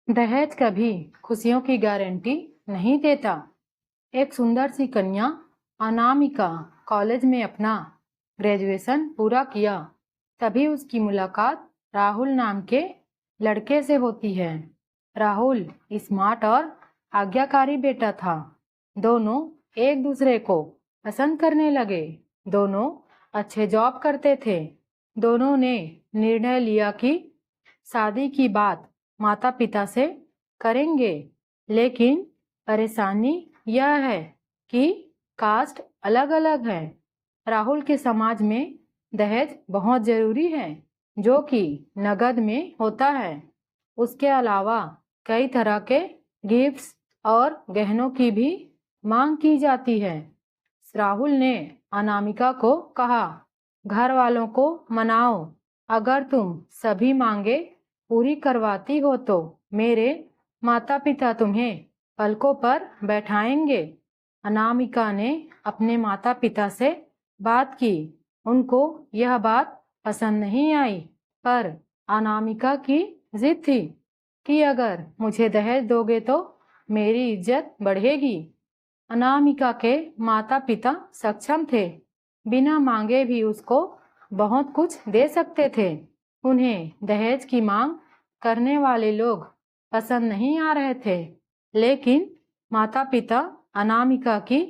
दहेज कभी खुशियों की गारंटी नहीं देता। एक सुंदर सी कन्या अनामिका कॉलेज में अपना ग्रेजुएशन पूरा किया, तभी उसकी मुलाकात राहुल नाम के लड़के से होती है। राहुल स्मार्ट और आज्ञाकारी बेटा था। दोनों एक दूसरे को पसंद करने लगे। दोनों अच्छे जॉब करते थे। दोनों ने निर्णय लिया कि शादी की बात माता पिता से करेंगे, लेकिन परेशानी यह है कि कास्ट अलग अलग है। राहुल के समाज में दहेज बहुत जरूरी है, जो कि नगद में होता है। उसके अलावा कई तरह के गिफ्ट्स और गहनों की भी मांग की जाती है। राहुल ने अनामिका को कहा, घर वालों को मनाओ, अगर तुम सभी मांगे पूरी करवाती हो तो मेरे माता पिता तुम्हें पलकों पर बैठाएंगे। अनामिका ने अपने माता पिता से बात की। उनको यह बात पसंद नहीं आई, पर अनामिका की जिद थी कि अगर मुझे दहेज दोगे तो मेरी इज्जत बढ़ेगी। अनामिका के माता पिता सक्षम थे, बिना मांगे भी उसको बहुत कुछ दे सकते थे। उन्हें दहेज की मांग करने वाले लोग पसंद नहीं आ रहे थे, लेकिन माता पिता अनामिका की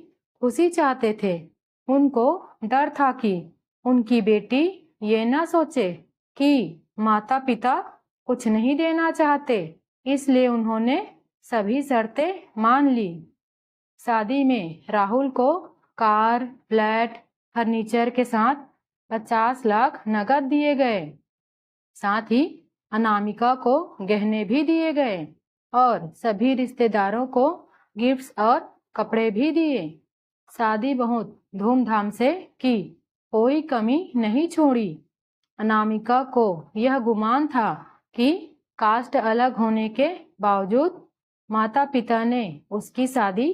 खुशी चाहते थे। उनको डर था कि उनकी बेटी ये ना सोचे कि माता पिता कुछ नहीं देना चाहते, इसलिए उन्होंने सभी शर्तें मान ली। शादी में राहुल को कार, फ्लैट, फर्नीचर के साथ 50 लाख नकद दिए गए। साथ ही अनामिका को गहने भी दिए गए और सभी रिश्तेदारों को गिफ्ट्स और कपड़े भी दिए। शादी बहुत धूमधाम से की, कोई कमी नहीं छोड़ी। अनामिका को यह गुमान था कि कास्ट अलग होने के बावजूद माता पिता ने उसकी शादी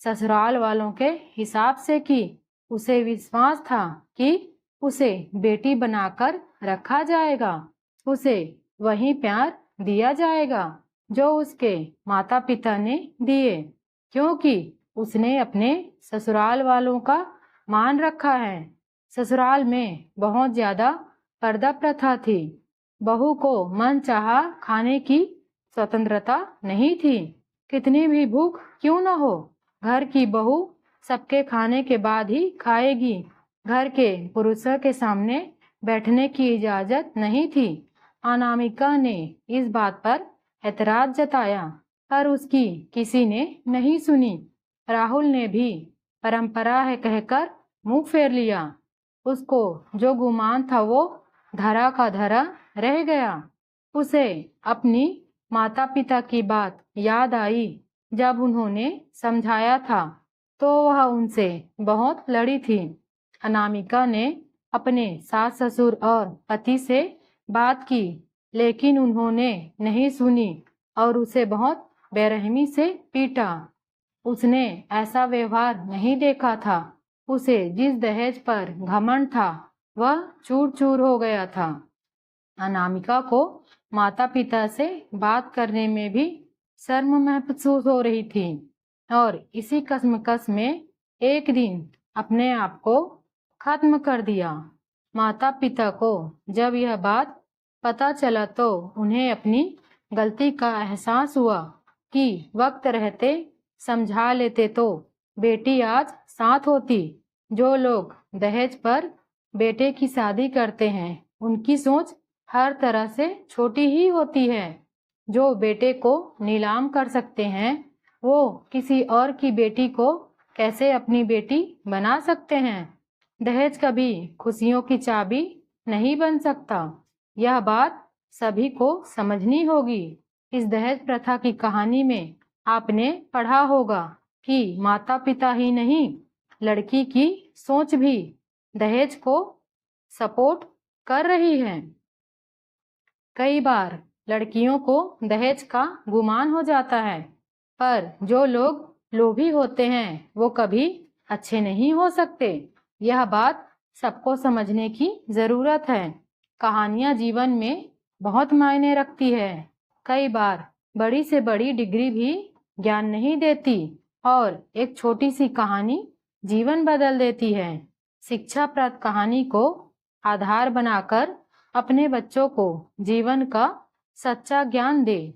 ससुराल वालों के हिसाब से की। उसे विश्वास था कि उसे बेटी बनाकर रखा जाएगा, उसे वही प्यार दिया जाएगा जो उसके माता पिता ने दिए, क्योंकि उसने अपने ससुराल वालों का मान रखा है। ससुराल में बहुत ज्यादा पर्दा प्रथा थी। बहू को मन चाहा खाने की स्वतंत्रता नहीं थी। कितनी भी भूख क्यों न हो, घर की बहू सबके खाने के बाद ही खाएगी। घर के पुरुषों के सामने बैठने की इजाजत नहीं थी। अनामिका ने इस बात पर ऐतराज जताया, पर उसकी किसी ने नहीं सुनी। राहुल ने भी परंपरा है कहकर मुंह फेर लिया। उसको जो गुमान था वो धरा का धरा रह गया। उसे अपनी माता पिता की बात याद आई। जब उन्होंने समझाया था तो वह उनसे बहुत लड़ी थी। अनामिका ने अपने सास ससुर और पति से बात की, लेकिन उन्होंने नहीं सुनी और उसे बहुत बेरहमी से पीटा। उसने ऐसा व्यवहार नहीं देखा था। उसे जिस दहेज पर घमंड था वह चूर चूर हो गया था। अनामिका को माता पिता से बात करने में भी शर्म महसूस हो रही थी और इसी कश्मकश में एक दिन अपने आप को खत्म कर दिया। माता पिता को जब यह बात पता चला तो उन्हें अपनी गलती का एहसास हुआ कि वक्त रहते समझा लेते तो बेटी आज साथ होती। जो लोग दहेज पर बेटे की शादी करते हैं उनकी सोच हर तरह से छोटी ही होती है। जो बेटे को नीलाम कर सकते हैं वो किसी और की बेटी को कैसे अपनी बेटी बना सकते हैं। दहेज कभी खुशियों की चाबी नहीं बन सकता। यह बात सभी को समझनी होगी। इस दहेज प्रथा की कहानी में आपने पढ़ा होगा कि माता पिता ही नहीं, लड़की की सोच भी दहेज को सपोर्ट कर रही है। कई बार लड़कियों को दहेज का गुमान हो जाता है, पर जो लोग लोभी होते हैं वो कभी अच्छे नहीं हो सकते। यह बात सबको समझने की जरूरत है। कहानियां जीवन में बहुत मायने रखती है। कई बार बड़ी से बड़ी डिग्री भी ज्ञान नहीं देती और एक छोटी सी कहानी जीवन बदल देती है। शिक्षाप्रद कहानी को आधार बनाकर अपने बच्चों को जीवन का सच्चा ज्ञान दे।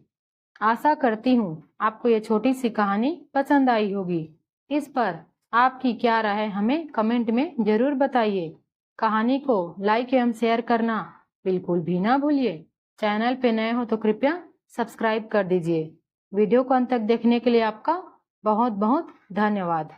आशा करती हूँ आपको ये छोटी सी कहानी पसंद आई होगी। इस पर आपकी क्या राय है हमें कमेंट में जरूर बताइए। कहानी को लाइक एवं शेयर करना बिल्कुल भी ना भूलिए। चैनल पे नए हो तो कृपया सब्सक्राइब कर दीजिए। वीडियो को अंत तक देखने के लिए आपका बहुत बहुत धन्यवाद।